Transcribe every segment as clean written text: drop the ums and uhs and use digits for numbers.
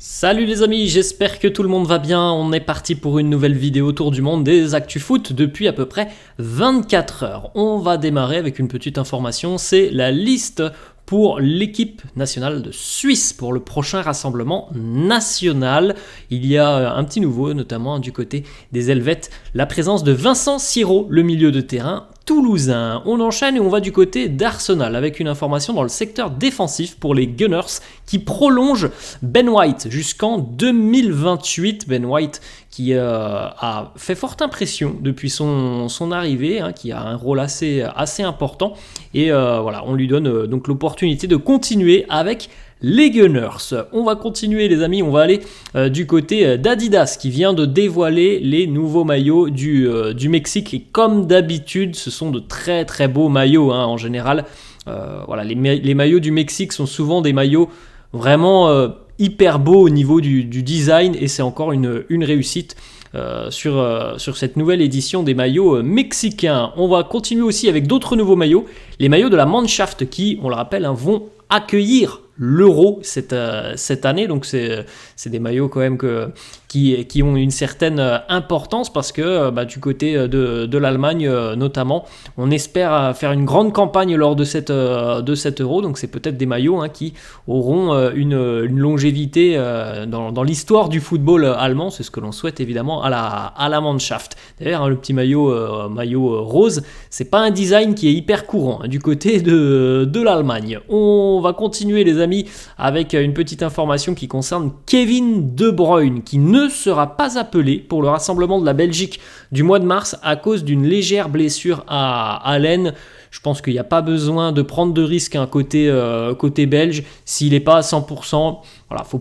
Salut les amis, j'espère que tout le monde va bien. On est parti pour une nouvelle vidéo autour du monde des actus foot depuis à peu près 24 heures. On va démarrer avec une petite information, c'est la liste pour l'équipe nationale de Suisse pour le prochain rassemblement national. Il y a un petit nouveau, notamment du côté des Helvètes, la présence de Vincent Siro, le milieu de terrain toulousain. On enchaîne et on va du côté d'Arsenal avec une information dans le secteur défensif pour les Gunners qui prolongent Ben White jusqu'en 2028. Ben White qui a fait forte impression depuis son arrivée, qui a un rôle assez important. Et voilà, on lui donne donc l'opportunité de continuer avec les Gunners. On va continuer les amis, on va aller du côté d'Adidas qui vient de dévoiler les nouveaux maillots du Mexique. Et comme d'habitude, ce sont de très très beaux maillots en général. Voilà, les maillots du Mexique sont souvent des maillots vraiment hyper beaux au niveau du design et c'est encore une réussite. Sur cette nouvelle édition des maillots mexicains. On va continuer aussi avec d'autres nouveaux maillots, les maillots de la Mannschaft qui, on le rappelle, vont accueillir l'Euro cette année, donc c'est des maillots quand même qui ont une certaine importance parce que du côté de l'Allemagne notamment, on espère faire une grande campagne lors de cet Euro, donc c'est peut-être des maillots qui auront une longévité dans l'histoire du football allemand, c'est ce que l'on souhaite évidemment à la Mannschaft. D'ailleurs, le petit maillot rose, c'est pas un design qui est hyper courant du côté de l'Allemagne. On va continuer les amis avec une petite information qui concerne Kevin De Bruyne qui ne sera pas appelé pour le rassemblement de la Belgique du mois de mars à cause d'une légère blessure à l'aine. Je pense qu'il n'y a pas besoin de prendre de risques côté belge. S'il n'est pas à 100%, voilà, faut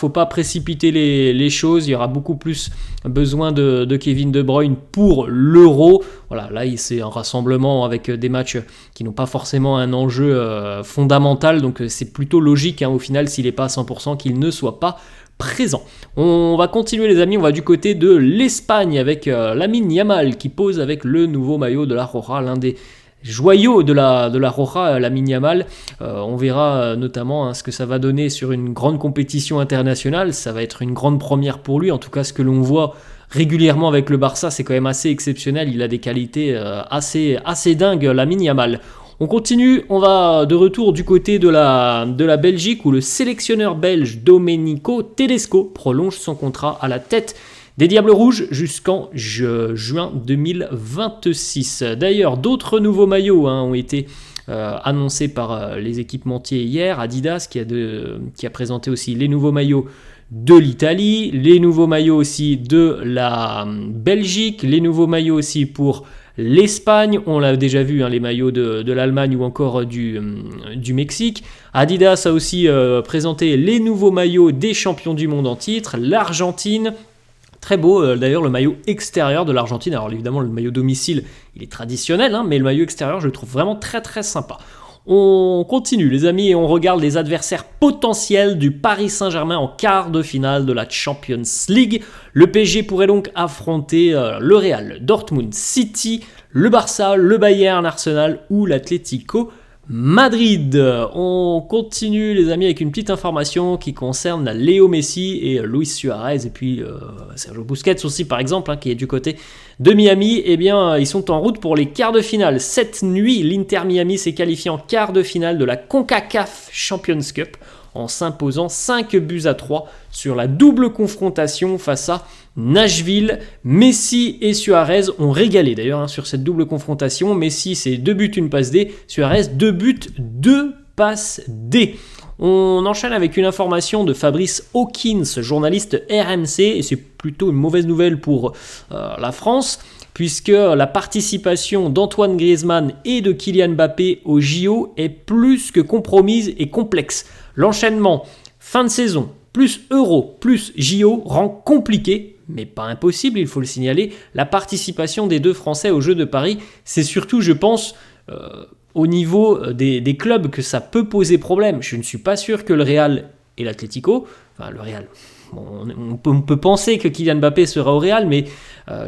pas précipiter les choses. Il y aura beaucoup plus besoin de Kevin De Bruyne pour l'Euro. Voilà, là, c'est un rassemblement avec des matchs qui n'ont pas forcément un enjeu fondamental. Donc, c'est plutôt logique au final, s'il n'est pas à 100%, qu'il ne soit pas présent. On va continuer les amis, on va du côté de l'Espagne avec Lamine Yamal qui pose avec le nouveau maillot de la Roja, l'un des joyau de la Roja, Lamine Yamal. On verra notamment ce que ça va donner sur une grande compétition internationale. Ça va être une grande première pour lui. En tout cas, ce que l'on voit régulièrement avec le Barça, c'est quand même assez exceptionnel. Il a des qualités assez dingues, Lamine Yamal. On continue, on va de retour du côté de la Belgique où le sélectionneur belge Domenico Tedesco prolonge son contrat à la tête des Diables Rouges jusqu'en juin 2026. D'ailleurs, d'autres nouveaux maillots ont été annoncés par les équipementiers hier. Adidas qui a présenté aussi les nouveaux maillots de l'Italie, les nouveaux maillots aussi de la Belgique, les nouveaux maillots aussi pour l'Espagne, on l'a déjà vu, les maillots de l'Allemagne ou encore du Mexique. Adidas a aussi présenté les nouveaux maillots des champions du monde en titre, l'Argentine. Très beau, d'ailleurs, le maillot extérieur de l'Argentine. Alors évidemment, le maillot domicile, il est traditionnel, mais le maillot extérieur, je le trouve vraiment très très sympa. On continue les amis et on regarde les adversaires potentiels du Paris Saint-Germain en quart de finale de la Champions League. Le PSG pourrait donc affronter le Real, Dortmund, City, le Barça, le Bayern, Arsenal ou l'Atlético Madrid. On continue les amis avec une petite information qui concerne Léo Messi et Luis Suarez et puis Sergio Busquets aussi par exemple qui est du côté de Miami. Eh bien ils sont en route pour les quarts de finale. Cette nuit l'Inter Miami s'est qualifié en quart de finale de la CONCACAF Champions Cup en s'imposant 5-3 sur la double confrontation face à Nashville. Messi et Suarez ont régalé d'ailleurs sur cette double confrontation. Messi c'est 2 buts, 1 passe D. Suarez 2 buts, 2 passes D. On enchaîne avec une information de Fabrice Hawkins, journaliste RMC, et c'est plutôt une mauvaise nouvelle pour la France, puisque la participation d'Antoine Griezmann et de Kylian Mbappé au JO est plus que compromise et complexe. L'enchaînement fin de saison, plus Euro, plus JO rend compliqué, mais pas impossible, il faut le signaler, la participation des deux Français aux Jeux de Paris. C'est surtout, je pense, au niveau des clubs que ça peut poser problème. Je ne suis pas sûr que le Real et l'Atlético, enfin le Real, on peut penser que Kylian Mbappé sera au Real, mais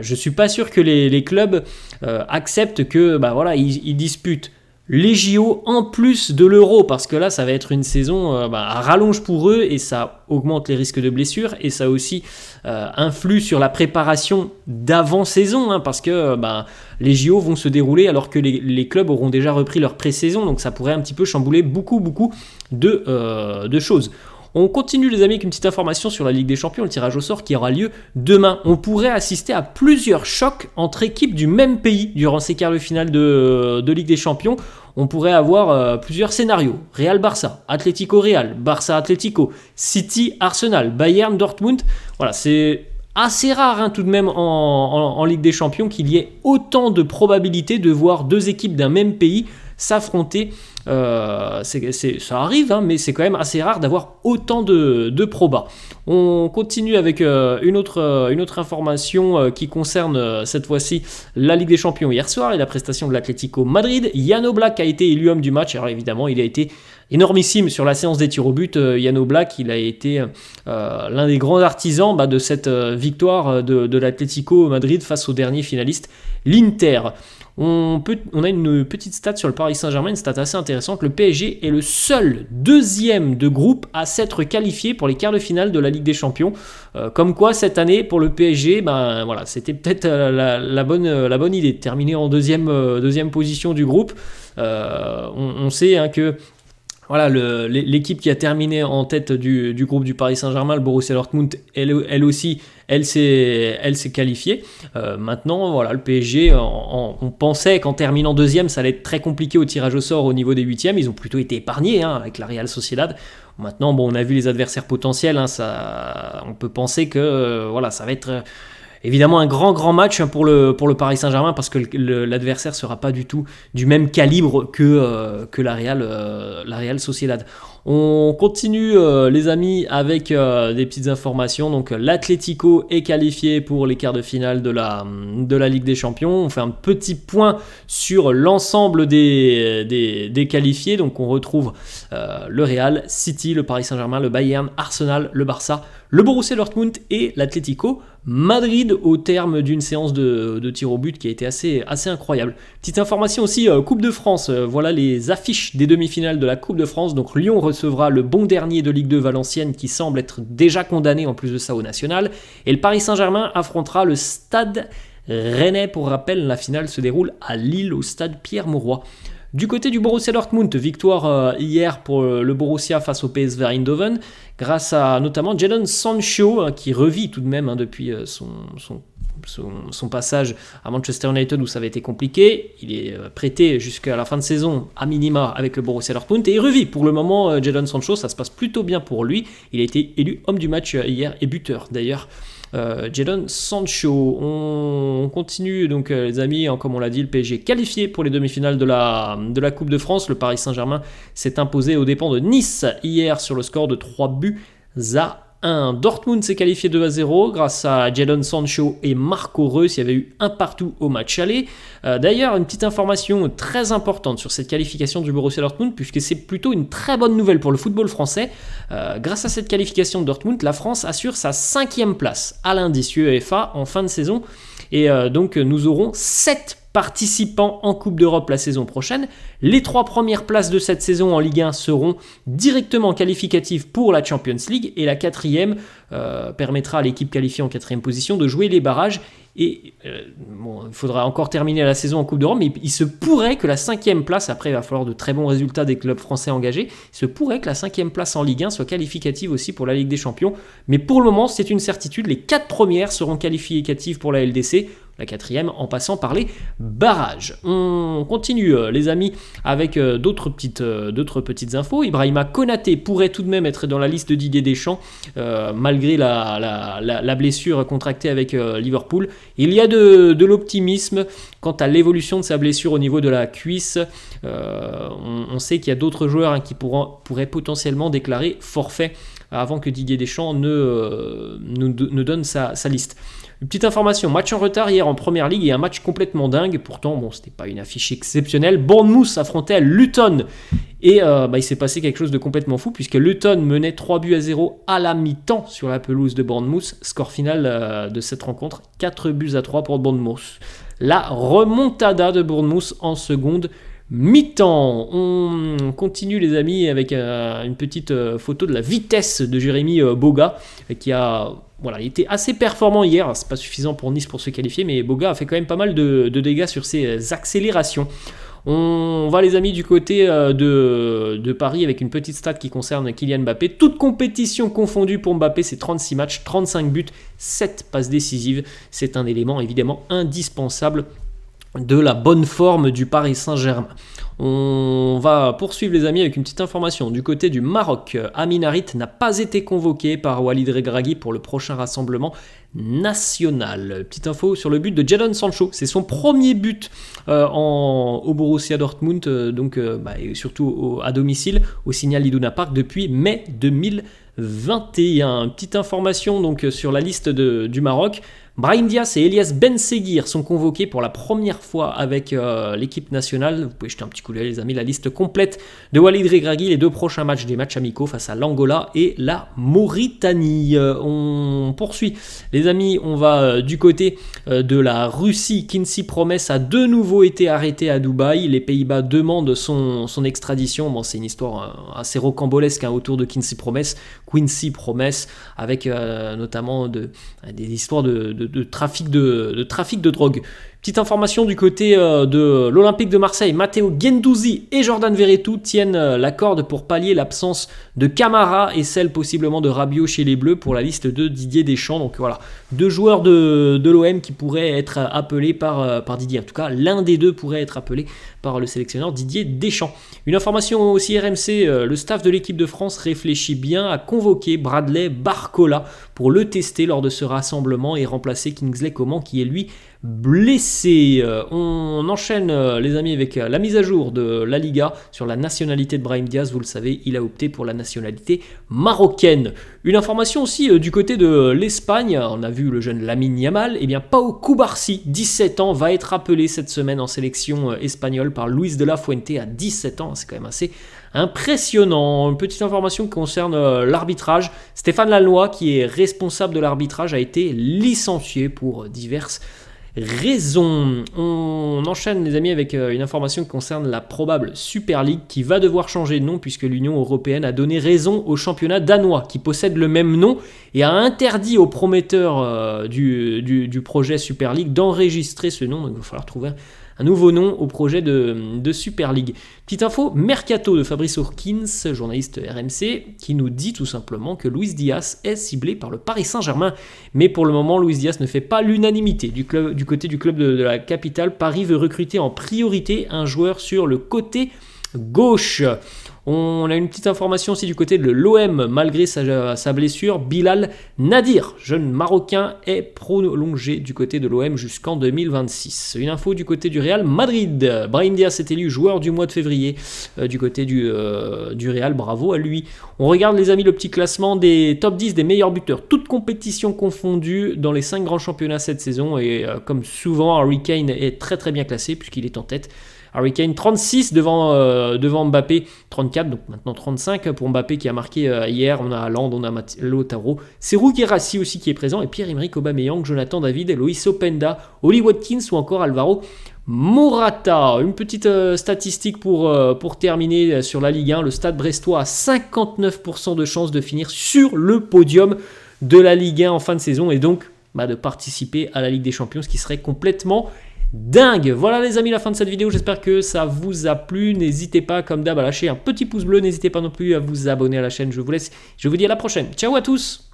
je ne suis pas sûr que les clubs acceptent que ils disputent les JO en plus de l'Euro, parce que là ça va être une saison à rallonge pour eux et ça augmente les risques de blessures et ça aussi influe sur la préparation d'avant-saison, hein, parce que les JO vont se dérouler alors que les clubs auront déjà repris leur pré-saison, donc ça pourrait un petit peu chambouler beaucoup de choses. On continue les amis avec une petite information sur la Ligue des Champions, le tirage au sort qui aura lieu demain. On pourrait assister à plusieurs chocs entre équipes du même pays durant ces quarts de finale de Ligue des Champions. On pourrait avoir plusieurs scénarios. Real-Barça, Atlético-Real, Barça-Atlético, City-Arsenal, Bayern-Dortmund. Voilà, c'est assez rare hein, tout de même en Ligue des Champions qu'il y ait autant de probabilités de voir deux équipes d'un même pays s'affronter. Ça arrive, hein, mais c'est quand même assez rare d'avoir autant de probas. On continue avec une autre information qui concerne cette fois-ci la Ligue des Champions hier soir et la prestation de l'Atlético Madrid. Jan Oblak a été élu homme du match. Alors évidemment, il a été énormissime sur la séance des tirs au but. Jan Oblak, il a été l'un des grands artisans de cette victoire de l'Atlético Madrid face au dernier finaliste, l'Inter. On a une petite stat sur le Paris Saint-Germain, une stat assez intéressante. Le PSG est le seul deuxième de groupe à s'être qualifié pour les quarts de finale de la Ligue des Champions. Comme quoi, cette année, pour le PSG, c'était peut-être la bonne idée de terminer en deuxième position du groupe. On sait hein, que voilà, l'équipe qui a terminé en tête du groupe du Paris Saint-Germain, le Borussia Dortmund, elle aussi, elle s'est qualifiée. Maintenant, voilà, le PSG, on pensait qu'en terminant deuxième, ça allait être très compliqué au tirage au sort au niveau des huitièmes. Ils ont plutôt été épargnés hein, avec la Real Sociedad. Maintenant, on a vu les adversaires potentiels. Hein, on peut penser que ça va être évidemment un grand match pour le Paris Saint-Germain parce que l'adversaire ne sera pas du tout du même calibre que la Real Sociedad. On continue les amis avec des petites informations. Donc l'Atlético est qualifié pour les quarts de finale de la Ligue des Champions. On fait un petit point sur l'ensemble des qualifiés. Donc on retrouve le Real, City, le Paris Saint-Germain, le Bayern, Arsenal, le Barça, le Borussia Dortmund et l'Atlético Madrid au terme d'une séance de tir au but qui a été assez incroyable. Petite information aussi, Coupe de France, voilà les affiches des demi-finales de la Coupe de France. Donc Lyon recevra le bon dernier de Ligue 2 Valenciennes qui semble être déjà condamné en plus de ça au national. Et le Paris Saint-Germain affrontera le Stade Rennais. Pour rappel, la finale se déroule à Lille au stade Pierre-Mauroy. Du côté du Borussia Dortmund, victoire hier pour le Borussia face au PSV Eindhoven, grâce à notamment Jadon Sancho qui revit tout de même depuis son passage à Manchester United où ça avait été compliqué. Il est prêté jusqu'à la fin de saison à minima avec le Borussia Dortmund et il revit. Pour le moment, Jadon Sancho, ça se passe plutôt bien pour lui. Il a été élu homme du match hier et buteur d'ailleurs. Jadon Sancho. On continue donc les amis, comme on l'a dit, le PSG qualifié pour les demi-finales de la Coupe de France. Le Paris Saint-Germain s'est imposé aux dépens de Nice hier sur le score de 3-1. Dortmund s'est qualifié 2-0 grâce à Jadon Sancho et Marco Reus. Il y avait eu un partout au match aller. D'ailleurs, une petite information très importante sur cette qualification du Borussia Dortmund, puisque c'est plutôt une très bonne nouvelle pour le football français. Grâce à cette qualification de Dortmund, la France assure sa 5e place à l'indice UEFA en fin de saison. Et donc, nous aurons 7 participants en Coupe d'Europe la saison prochaine. Les 3 premières places de cette saison en Ligue 1 seront directement qualificatives pour la Champions League et la 4e permettra à l'équipe qualifiée en 4e position de jouer les barrages. Et il faudra encore terminer la saison en Coupe d'Europe, mais il se pourrait que la 5e place, après il va falloir de très bons résultats des clubs français engagés, il se pourrait que la 5e place en Ligue 1 soit qualificative aussi pour la Ligue des Champions. Mais pour le moment, c'est une certitude, les 4 premières seront qualificatives pour la LDC, la 4e en passant par les barrages. On continue les amis avec d'autres petites infos. Ibrahima Konaté pourrait tout de même être dans la liste de Didier Deschamps malgré la blessure contractée avec Liverpool. Il y a de l'optimisme quant à l'évolution de sa blessure au niveau de la cuisse. On sait qu'il y a d'autres joueurs qui pourraient potentiellement déclarer forfait avant que Didier Deschamps ne donne sa liste. Une petite information, match en retard hier en Première Ligue et un match complètement dingue. Pourtant, c'était pas une affiche exceptionnelle. Bournemouth affrontait à Luton et il s'est passé quelque chose de complètement fou puisque Luton menait 3-0 à la mi-temps sur la pelouse de Bournemouth. Score final de cette rencontre, 4-3 pour Bournemouth. La remontada de Bournemouth en seconde mi-temps. On continue les amis avec une petite photo de la vitesse de Jérémy Boga qui a été assez performant hier. C'est pas suffisant pour Nice pour se qualifier, mais Boga a fait quand même pas mal de dégâts sur ses accélérations. On va les amis du côté de Paris avec une petite stat qui concerne Kylian Mbappé. Toute compétition confondue pour Mbappé, c'est 36 matchs, 35 buts, 7 passes décisives. C'est un élément évidemment indispensable de la bonne forme du Paris Saint-Germain. On va poursuivre les amis avec une petite information. Du côté du Maroc, Amin Harit n'a pas été convoqué par Walid Regragui pour le prochain rassemblement national. Petite info sur le but de Jadon Sancho. C'est son premier but au Borussia Dortmund, et surtout à domicile, au Signal Iduna Park depuis mai 2021. Petite information donc sur la liste du Maroc. Brahim Diaz et Elias Ben Seguir sont convoqués pour la première fois avec l'équipe nationale. Vous pouvez jeter un petit coup d'œil les amis, la liste complète de Walid Regragui, les 2 prochains matchs, des matchs amicaux face à l'Angola et la Mauritanie. On poursuit les amis, on va du côté de la Russie. Quincy Promes a de nouveau été arrêté à Dubaï. Les Pays-Bas demandent son extradition. Bon, c'est une histoire assez rocambolesque autour de Quincy Promes avec notamment des histoires de trafic de drogue. Petite information du côté de l'Olympique de Marseille, Matteo Guendouzi et Jordan Verretou tiennent la corde pour pallier l'absence de Camara et celle possiblement de Rabiot chez les Bleus pour la liste de Didier Deschamps. Donc voilà, 2 joueurs de l'OM qui pourraient être appelés par Didier. En tout cas, l'un des 2 pourrait être appelé par le sélectionneur Didier Deschamps. Une information aussi RMC, le staff de l'équipe de France réfléchit bien à convoquer Bradley Barcola pour le tester lors de ce rassemblement et remplacer Kingsley Coman qui est lui blessé. On enchaîne les amis avec la mise à jour de la Liga sur la nationalité de Brahim Diaz. Vous le savez, il a opté pour la nationalité marocaine. Une information aussi du côté de l'Espagne, on a vu le jeune Lamine Yamal, et bien Pau Cubarsí, 17 ans, va être appelé cette semaine en sélection espagnole par Luis de la Fuente à 17 ans. C'est quand même assez impressionnant. Une petite information qui concerne l'arbitrage. Stéphane Lannoy, qui est responsable de l'arbitrage, a été licencié pour diverses raison. On enchaîne les amis avec une information qui concerne la probable Super League qui va devoir changer de nom puisque l'Union Européenne a donné raison au championnat danois qui possède le même nom et a interdit aux prometteurs du projet Super League d'enregistrer ce nom. Donc il va falloir trouver un nouveau nom au projet de Super League. Petite info, Mercato de Fabrice Hawkins, journaliste RMC, qui nous dit tout simplement que Luis Diaz est ciblé par le Paris Saint-Germain. Mais pour le moment, Luis Diaz ne fait pas l'unanimité. Du côté du club de la capitale, Paris veut recruter en priorité un joueur sur le côté gauche. On a une petite information aussi du côté de l'OM, malgré sa blessure, Bilal Nadir, jeune marocain, est prolongé du côté de l'OM jusqu'en 2026. Une info du côté du Real Madrid, Brahim Diaz est élu joueur du mois de février du côté du Real, bravo à lui. On regarde les amis le petit classement des top 10 des meilleurs buteurs, toutes compétitions confondues dans les 5 grands championnats cette saison et comme souvent Harry Kane est très très bien classé puisqu'il est en tête. Harry Kane 36 devant Mbappé 34, donc maintenant 35 pour Mbappé qui a marqué hier. On a Haaland, on a Lautaro, Serhou Guirassy aussi qui est présent et Pierre-Emerick Aubameyang, Jonathan David, Loïs Openda, Oli Watkins ou encore Alvaro Morata. Une petite statistique pour terminer sur la Ligue 1, le Stade Brestois a 59% de chances de finir sur le podium de la Ligue 1 en fin de saison et donc de participer à la Ligue des Champions, ce qui serait complètement dingue. Voilà les amis, la fin de cette vidéo, j'espère que ça vous a plu. N'hésitez pas comme d'hab à lâcher un petit pouce bleu, n'hésitez pas non plus à vous abonner à la chaîne. Je vous laisse, je vous dis à la prochaine. Ciao à tous.